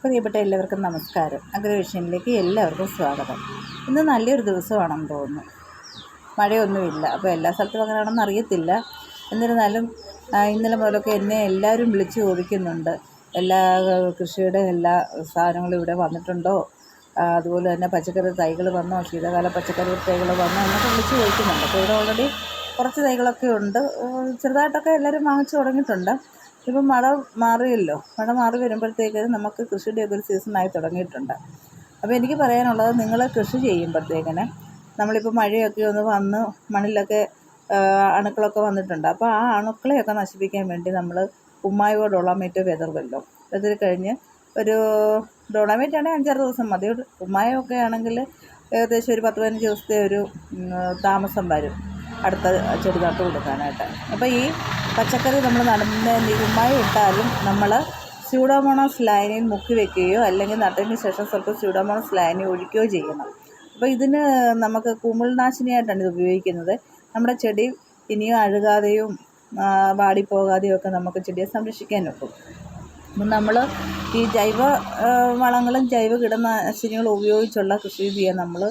പ്രിയപ്പെട്ട എല്ലാവർക്കും നമസ്കാരം. അഗ്രവിഷനിലേക്ക് എല്ലാവർക്കും സ്വാഗതം. ഇന്ന് നല്ലൊരു ദിവസമാണെന്ന് തോന്നുന്നു. മഴയൊന്നുമില്ല. അപ്പോൾ എല്ലാ സ്ഥലത്തും അങ്ങനെയാണെന്ന് അറിയത്തില്ല. എന്നിരുന്നാലും ഇന്നലെ മുതലൊക്കെ എന്നെ എല്ലാവരും വിളിച്ച് ചോദിക്കുന്നുണ്ട്, എല്ലാ കൃഷിയുടെ എല്ലാ സാധനങ്ങളും ഇവിടെ വന്നിട്ടുണ്ടോ, അതുപോലെ തന്നെ പച്ചക്കറി തൈകൾ വന്നോ, ശീതകാല പച്ചക്കറി തൈകൾ വന്നോ എന്നൊക്കെ വിളിച്ച് ചോദിക്കുന്നുണ്ട്. അപ്പോൾ ഇവിടെ ഓൾറെഡി കുറച്ച് തൈകളൊക്കെ ഉണ്ട്. ചെറുതായിട്ടൊക്കെ എല്ലാവരും വാങ്ങിച്ചു തുടങ്ങിയിട്ടുണ്ട്. ഇപ്പം മഴ മാറിയല്ലോ. മഴ മാറി വരുമ്പോഴത്തേക്ക് നമുക്ക് കൃഷിയുടെയൊക്കെ ഒരു സീസണായി തുടങ്ങിയിട്ടുണ്ട്. അപ്പോൾ എനിക്ക് പറയാനുള്ളത്, നിങ്ങൾ കൃഷി ചെയ്യുമ്പോഴത്തേക്കിന് നമ്മളിപ്പോൾ മഴയൊക്കെ ഒന്ന് വന്ന് മണ്ണിലൊക്കെ അണുക്കളൊക്കെ വന്നിട്ടുണ്ട്. അപ്പോൾ ആ അണുക്കളെയൊക്കെ നശിപ്പിക്കാൻ വേണ്ടി നമ്മൾ കുമ്മായമോ ഡോളോമൈറ്റോ വിതറുമല്ലോ. വിതറി കഴിഞ്ഞ് ഒരു ഡോളോമൈറ്റ് ആണെങ്കിൽ 5-6 ദിവസം മതി. കുമ്മായമൊക്കെ ആണെങ്കിൽ ഏകദേശം ഒരു 10-15 ദിവസത്തെ ഒരു താമസം വരും അടുത്ത ചെടി നട്ട് കൊടുക്കാനായിട്ട്. അപ്പോൾ ഈ പച്ചക്കറി നമ്മൾ നടുന്നതിന് കുമ്മായം ഇട്ടാലും നമ്മൾ സ്യൂഡോമോണാസ് ലായനിയിൽ മുക്കി വെക്കുകയോ അല്ലെങ്കിൽ നട്ടതിന് ശേഷം സ്വല്പം സ്യൂഡോമോണാസ് ലായനി ഒഴിക്കുകയോ ചെയ്യണം. അപ്പോൾ ഇതിന് നമുക്ക് കുമിൾനാശിനിയായിട്ടാണ് ഇത് ഉപയോഗിക്കുന്നത്. നമ്മുടെ ചെടി ഇനിയും അഴുകാതെയും വാടിപ്പോകാതെയും ഒക്കെ നമുക്ക് ചെടിയെ സംരക്ഷിക്കാൻ ഒക്കും. അപ്പം നമ്മൾ ഈ ജൈവ വളങ്ങളും ജൈവ കീടനാശിനികളും ഉപയോഗിച്ചുള്ള കൃഷി രീതിയാണ് നമ്മൾ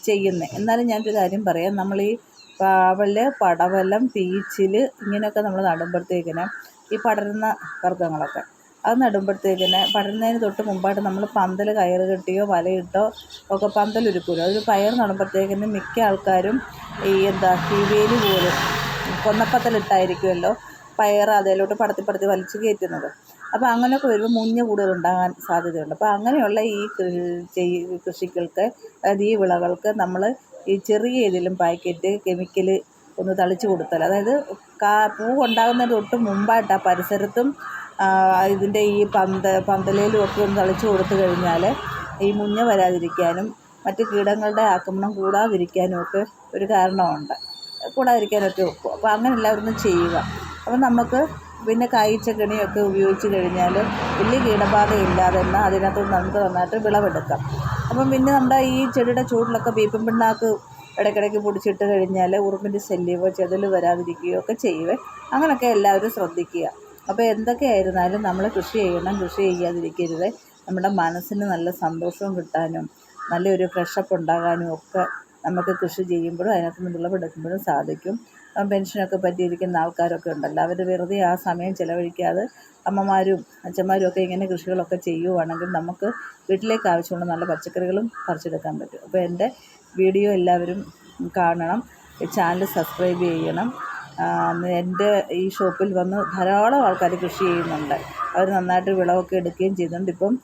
ചെയ്യുന്നത്. എന്നാലും ഞാനൊരു കാര്യം പറയാം, നമ്മൾ ഈ പാവല്, പടവലം, പീച്ചിൽ ഇങ്ങനെയൊക്കെ നമ്മൾ നടുമ്പോഴത്തേക്കിന് ഈ പടരുന്ന വർഗ്ഗങ്ങളൊക്കെ അത് നടുമ്പോഴത്തേക്കിന് പടരുന്നതിന് തൊട്ട് മുമ്പായിട്ട് നമ്മൾ പന്തൽ കയറ് കെട്ടിയോ വലയിട്ടോ ഒക്കെ പന്തലൊരുക്കുമല്ലോ. അതൊരു പയർ നടുമ്പോഴത്തേക്കിന് മിക്ക ആൾക്കാരും ഈ വേലി പോലും കൊന്നപ്പത്തലിട്ടായിരിക്കുമല്ലോ പയർ അതിലോട്ട് പടത്തി വലിച്ചു കയറ്റുന്നത്. അപ്പോൾ അങ്ങനെയൊക്കെ വരുമ്പോൾ മുഞ്ഞ കൂടുതൽ ഉണ്ടാകാൻ സാധ്യതയുണ്ട്. അപ്പോൾ അങ്ങനെയുള്ള ഈ കൃഷികൾക്ക്, അതായത് ഈ വിളകൾക്ക് നമ്മൾ ഈ ചെറിയ ഏതെങ്കിലും പാക്കറ്റ് കെമിക്കൽ ഒന്ന് തളിച്ച് കൊടുത്താൽ, അതായത് പൂവുണ്ടാകുന്നതിന് തൊട്ട് മുമ്പായിട്ട് ആ പരിസരത്തും ഇതിൻ്റെ ഈ പന്തലയിലും ഒക്കെ ഒന്ന് തളിച്ച് കൊടുത്തു കഴിഞ്ഞാൽ ഈ മുഞ്ഞ വരാതിരിക്കാനും മറ്റ് കീടങ്ങളുടെ ആക്രമണം കൂടാതിരിക്കാനും ഒക്കെ ഒരു കാരണമുണ്ട്. കൂടാതിരിക്കാനൊക്കെ ഒക്കും. അപ്പോൾ അങ്ങനെ എല്ലാവരും ചെയ്യുക. അപ്പോൾ നമുക്ക് പിന്നെ കായ്ച്ച കെണിയൊക്കെ ഉപയോഗിച്ച് കഴിഞ്ഞാൽ വലിയ കീടബാധയില്ലാതെ എന്നാൽ അതിനകത്ത് നമുക്ക് നന്നായിട്ട് വിളവെടുക്കാം. അപ്പം പിന്നെ നമ്മുടെ ഈ ചെടിയുടെ ചൂടിലൊക്കെ വേപ്പിൻ പിണ്ണാക്ക് ഇടയ്ക്കിടയ്ക്ക് പൊടിച്ചിട്ട് കഴിഞ്ഞാൽ ഉറുമ്പിൻ്റെ ശല്യമോ ചെതൽ വരാതിരിക്കുകയോ ഒക്കെ ചെയ്യുവേ. അങ്ങനെയൊക്കെ എല്ലാവരും ശ്രദ്ധിക്കുക. അപ്പോൾ എന്തൊക്കെയായിരുന്നാലും നമ്മൾ കൃഷി ചെയ്യണം, കൃഷി ചെയ്യാതിരിക്കരുത്. നമ്മുടെ മനസ്സിന് നല്ല സന്തോഷവും കിട്ടാനും നല്ലൊരു ഫ്രഷപ്പ് ഉണ്ടാകാനും ഒക്കെ നമുക്ക് കൃഷി ചെയ്യുമ്പോഴും അതിനകത്തുനിന്ന് വിളവെടുക്കുമ്പോഴും സാധിക്കും. പെൻഷനൊക്കെ പറ്റിയിരിക്കുന്ന ആൾക്കാരൊക്കെ ഉണ്ടല്ലോ, അവർ വെറുതെ ആ സമയം ചിലവഴിക്കാതെ അമ്മമാരും അച്ഛന്മാരും ഒക്കെ ഇങ്ങനെ കൃഷികളൊക്കെ ചെയ്യുവാണെങ്കിൽ നമുക്ക് വീട്ടിലേക്ക് ആവശ്യമുള്ള നല്ല പച്ചക്കറികളും പറിച്ചെടുക്കാൻ പറ്റും. അപ്പോൾ എൻ്റെ വീഡിയോ എല്ലാവരും കാണണം, ചാനൽ സബ്സ്ക്രൈബ് ചെയ്യണം. എൻ്റെ ഈ ഷോപ്പിൽ വന്ന് ധാരാളം ആൾക്കാർ കൃഷി ചെയ്യുന്നുണ്ട്. അവർ നന്നായിട്ട് വിളവൊക്കെ എടുക്കുകയും ചെയ്യുന്നുണ്ട്. ഇപ്പം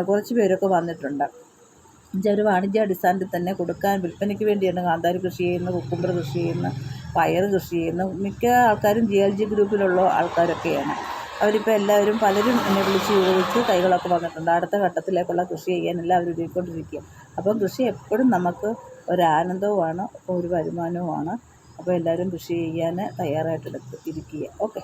കുറച്ച് പേരൊക്കെ വന്നിട്ടുണ്ട്. ഒരു വാണിജ്യാടിസ്ഥാനത്തിൽ തന്നെ കൊടുക്കാൻ, വിൽപ്പനയ്ക്ക് വേണ്ടിയാണ് കാന്താരി കൃഷി ചെയ്യുന്ന, കുക്കുമ്പർ കൃഷി ചെയ്യുന്ന, പയർ കൃഷി ചെയ്യുന്ന മിക്ക ആൾക്കാരും GLG ഗ്രൂപ്പിലുള്ള ആൾക്കാരൊക്കെയാണ്. അവരിപ്പോൾ എല്ലാവരും പലരും എന്നെ വിളിച്ച് ചോദിച്ച് തൈകളൊക്കെ വന്നിട്ടുണ്ട്. അടുത്ത ഘട്ടത്തിലേക്കുള്ള കൃഷി ചെയ്യാൻ എല്ലാവരും ഒരുക്കിക്കൊണ്ടിരിക്കുക. അപ്പം കൃഷി എപ്പോഴും നമുക്ക് ഒരാനന്ദവുമാണ്, ഒരു വരുമാനവുമാണ്. അപ്പോൾ എല്ലാവരും കൃഷി ചെയ്യാൻ തയ്യാറായിട്ടിരിക്കുക. ഓക്കെ.